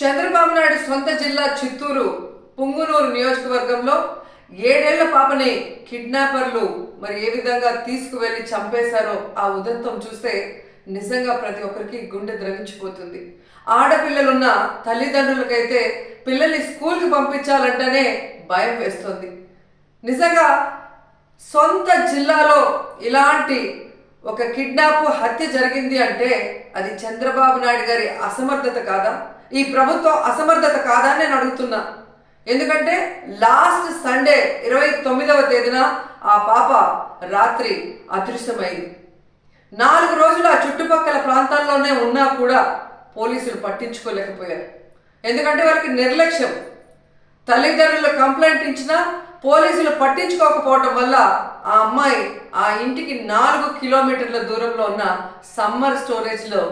చంద్రబాబు నాయుడు సొంత జిల్లా చిత్తూరు పుంగునూరు నియోజకవర్గంలో 7 ఏళ్ల పాపని కిడ్నాపర్లు మరి ఏ విధంగా తీసుకువెళ్లి చంపేశారో ఆ ఉదంతం చూస్తే నిజంగా ప్రతి ఒక్కరికి గుండె ద్రవించిపోతుంది. ఆడపిల్లలున్న తల్లిదండ్రులకైతే పిల్లల్ని స్కూల్కి పంపించాలంటేనే భయం వేస్తుంది. నిజంగా సొంత జిల్లాలో ఇలాంటి ఒక కిడ్నాప్ హత్య జరిగింది అంటే అది చంద్రబాబు నాయుడు గారి అసమర్థత కాదా, ఈ ప్రభుత్వం అసమర్థత కాదా అని నేను అడుగుతున్నా. ఎందుకంటే లాస్ట్ సండే 29వ తేదీన ఆ పాప రాత్రి అదృశ్యమైంది. 4 రోజులు ఆ చుట్టుపక్కల ప్రాంతాల్లోనే ఉన్నా కూడా పోలీసులు పట్టించుకోలేకపోయారు. ఎందుకంటే వాళ్ళకి నిర్లక్ష్యం. తల్లిదండ్రులు కంప్లైంట్ ఇచ్చినా పోలీసులు పట్టించుకోకపోవటం వల్ల ఆ అమ్మాయి ఆ ఇంటికి 4 కిలోమీటర్ల దూరంలో ఉన్న సమ్మర్ స్టోరేజ్లో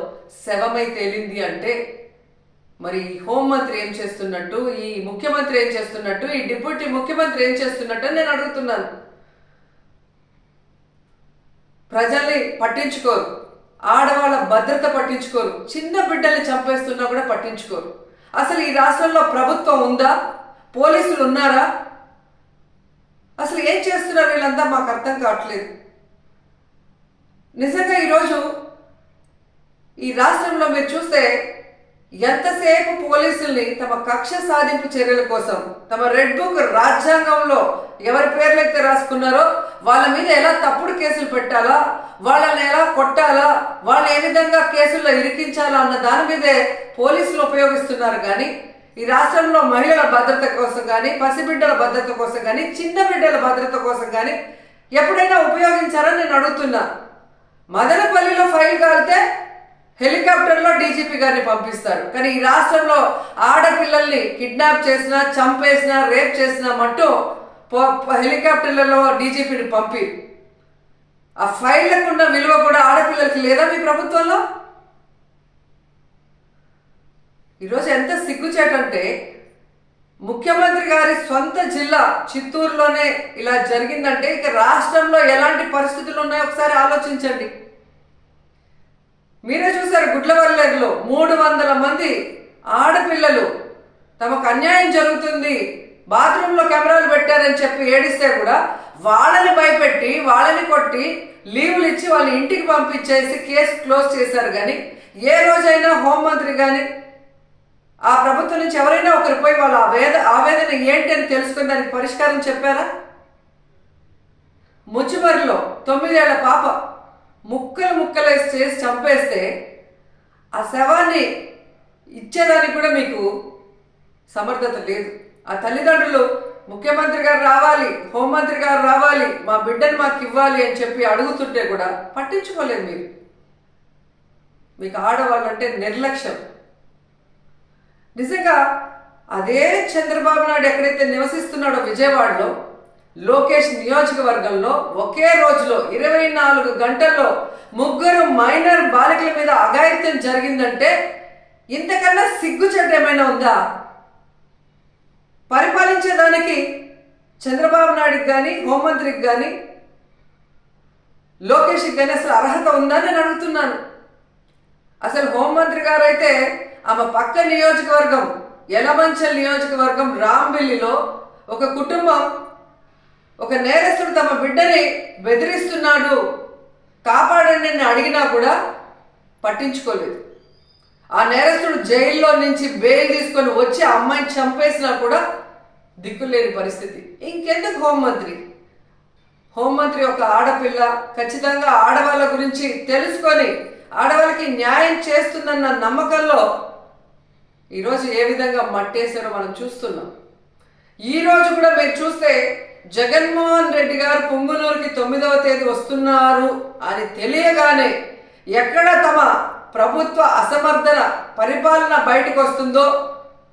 శవమై తేలింది అంటే మరి హోంమంత్రి ఏం చేస్తున్నట్టు, ఈ ముఖ్యమంత్రి ఏం చేస్తున్నట్టు, ఈ డిప్యూటీ ముఖ్యమంత్రి ఏం చేస్తున్నట్టు అని నేను అడుగుతున్నాను. ప్రజల్ని పట్టించుకోరు, ఆడవాళ్ళ భద్రత పట్టించుకోరు, చిన్న బిడ్డల్ని చంపేస్తున్నా కూడా పట్టించుకోరు. అసలు ఈ రాష్ట్రంలో ప్రభుత్వం ఉందా? పోలీసులు ఉన్నారా? అసలు ఏం చేస్తున్నారు వీళ్ళంతా మాకు అర్థం కావట్లేదు. నిజంగా ఈరోజు ఈ రాష్ట్రంలో మీరు చూస్తే ఎంతసేపు పోలీసుల్ని తమ కక్ష సాధింపు చర్యల కోసం, తమ రెడ్ బుక్ రాజ్యాంగంలో ఎవరి పేర్లైతే రాసుకున్నారో వాళ్ళ మీద ఎలా తప్పుడు కేసులు పెట్టాలా, వాళ్ళని ఎలా కొట్టాలా, వాళ్ళు ఏ విధంగా కేసుల్లో ఇరికించాలా అన్న దాని మీదే పోలీసులు ఉపయోగిస్తున్నారు. కానీ ఈ రాష్ట్రంలో మహిళల భద్రత కోసం కానీ, పసిబిడ్డల భద్రత కోసం కానీ, చిన్న బిడ్డల భద్రత కోసం కానీ ఎప్పుడైనా ఉపయోగించారని నేను అడుగుతున్నా. మదనపల్లిలో ఫైల్ కాలితే హెలికాప్టర్లో డీజీపీ గారిని పంపిస్తారు. కానీ ఈ రాష్ట్రంలో ఆడపిల్లల్ని కిడ్నాప్ చేసినా, చంపేసినా, రేప్ చేసినా మట్టు హెలికాప్టర్లలో డీజీపీని పంపి ఆ ఫైళ్లకు ఉన్న విలువ కూడా ఆడపిల్లలకి లేదా మీ ప్రభుత్వంలో? ఈరోజు ఎంత సిగ్గుచేటంటే ముఖ్యమంత్రి గారి సొంత జిల్లా చిత్తూరులోనే ఇలా జరిగిందంటే ఇక రాష్ట్రంలో ఎలాంటి పరిస్థితులు ఉన్నాయో ఒకసారి ఆలోచించండి. మీరే చూసారు, గుడ్లవల్లేరులో 300 మంది ఆడపిల్లలు తమకు అన్యాయం జరుగుతుంది, బాత్రూంలో కెమెరాలు పెట్టారని చెప్పి ఏడిస్తే కూడా వాళ్ళని భయపెట్టి, వాళ్ళని కొట్టి, లీవులు ఇచ్చి వాళ్ళ ఇంటికి పంపించేసి కేసు క్లోజ్ చేశారు. కానీ ఏ రోజైనా హోంమంత్రి కానీ ఆ ప్రభుత్వం నుంచి ఎవరైనా ఒకరు పోయి వాళ్ళ ఆవేదన ఏంటి అని తెలుసుకుని దానికి పరిష్కారం చెప్పారా? ముచ్చిమరిలో 9 ఏళ్ల పాప ముక్కలు చేసి చంపేస్తే ఆ శవాన్ని ఇచ్చేదానికి కూడా మీకు సమర్థత లేదు. ఆ తల్లిదండ్రులు ముఖ్యమంత్రి గారు రావాలి, హోంమంత్రి గారు రావాలి, మా బిడ్డను మాకు ఇవ్వాలి అని చెప్పి అడుగుతుంటే కూడా పట్టించుకోలేదు. మీకు ఆడవాళ్ళంటే నిర్లక్ష్యం. నిజంగా అదే చంద్రబాబు నాయుడు ఎక్కడైతే నివసిస్తున్నాడో విజయవాడలో లోకేష్ నియోజకవర్గంలో ఒకే రోజులో 24 గంటల్లో 3 మైనర్ బాలికల మీద అఘాయిత్యం జరిగిందంటే ఇంతకన్నా సిగ్గుచెట్టు ఏమైనా ఉందా? పరిపాలించేదానికి చంద్రబాబు నాయుడికి కానీ, హోంమంత్రికి కానీ, లోకేష్కి కానీ అసలు అర్హత ఉందని నేను అడుగుతున్నాను. అసలు హోంమంత్రి గారు అయితే ఆమె పక్క నియోజకవర్గం యలమంచల్ నియోజకవర్గం రాంబిల్లిలో ఒక కుటుంబం, ఒక నేరస్తుడు తమ బిడ్డని బెదిరిస్తున్నాడు, కాపాడండి అని అడిగినా కూడా పట్టించుకోలేదు. ఆ నేరస్తుడు జైల్లో నుంచి బెయిల్ తీసుకొని వచ్చి ఆ అమ్మాయిని చంపేసినా కూడా దిక్కులేని పరిస్థితి. ఇంకెందుకు హోంమంత్రి ఒక ఆడపిల్ల ఖచ్చితంగా ఆడవాళ్ళ గురించి తెలుసుకొని ఆడవాళ్ళకి న్యాయం చేస్తుందన్న నమ్మకంలో ఈరోజు ఏ విధంగా మట్టేశారో మనం చూస్తున్నాం. ఈరోజు కూడా మీరు చూస్తే జగన్మోహన్ రెడ్డి గారు పుంగునూరుకి 9వ తేదీ వస్తున్నారు అని తెలియగానే ఎక్కడ తమ ప్రభుత్వ అసమర్థన పరిపాలన బయటకు వస్తుందో,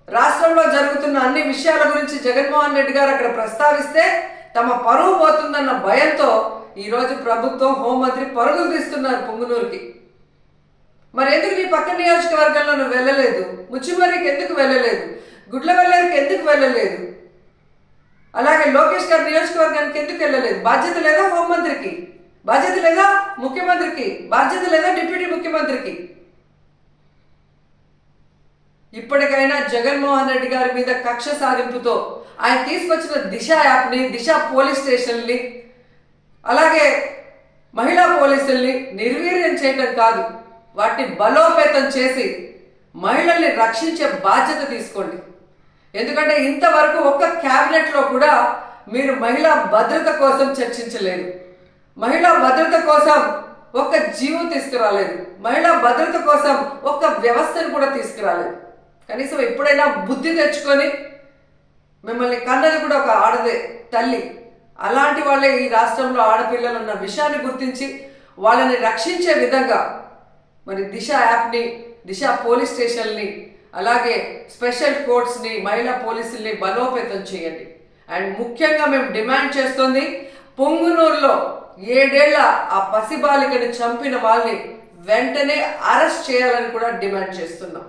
రాష్ట్రంలో జరుగుతున్న అన్ని విషయాల గురించి జగన్మోహన్ రెడ్డి గారు అక్కడ ప్రస్తావిస్తే తమ పరువు పోతుందన్న భయంతో ఈరోజు ప్రభుత్వం, హోంమంత్రి పరుగులు తీస్తున్నారు పుంగునూరుకి. మరి ఎందుకు నీ పక్క నియోజకవర్గంలో నువ్వు వెళ్ళలేదు? ముచ్చిమర్రికి ఎందుకు వెళ్ళలేదు? గుడ్లవల్లేరుకి ఎందుకు వెళ్ళలేదు? అలాగే లోకేష్ గారి నియోజకవర్గానికి ఎందుకు వెళ్ళలేదు? బాధ్యత లేదా హోంమంత్రికి? బాధ్యత లేదా ముఖ్యమంత్రికి? బాధ్యత లేదా డిప్యూటీ ముఖ్యమంత్రికి? ఇప్పటికైనా జగన్మోహన్ రెడ్డి గారి మీద కక్ష సాధింపుతో ఆయన తీసుకొచ్చిన దిశ యాప్ని, దిశ పోలీస్ స్టేషన్ని, అలాగే మహిళా పోలీసుల్ని నిర్వీర్యం చేయటం కాదు, వాటిని బలోపేతం చేసి మహిళల్ని రక్షించే బాధ్యత తీసుకోండి. ఎందుకంటే ఇంతవరకు ఒక్క క్యాబినెట్లో కూడా మీరు మహిళా భద్రత కోసం చర్చించలేదు, మహిళా భద్రత కోసం ఒక్క జీవం తీసుకురాలేదు, మహిళా భద్రత కోసం ఒక్క వ్యవస్థను కూడా తీసుకురాలేదు. కనీసం ఎప్పుడైనా బుద్ధి తెచ్చుకొని, మిమ్మల్ని కన్నది కూడా ఒక ఆడదే తల్లి, అలాంటి వాళ్ళే ఈ రాష్ట్రంలో ఆడపిల్లలు ఉన్న విషయాన్ని గుర్తించి వాళ్ళని రక్షించే విధంగా మరి దిశ యాప్ని, దిశ పోలీస్ స్టేషన్ని, అలాగే స్పెషల్ కోర్ట్స్ని, మహిళా పోలీసుల్ని బలోపేతం చేయండి. అండ్ ముఖ్యంగా మేము డిమాండ్ చేస్తుంది, పొంగునూరులో 7 ఏళ్ల ఆ పసిబాలికని చంపిన వాళ్ళని వెంటనే అరెస్ట్ చేయాలని కూడా డిమాండ్ చేస్తున్నాం.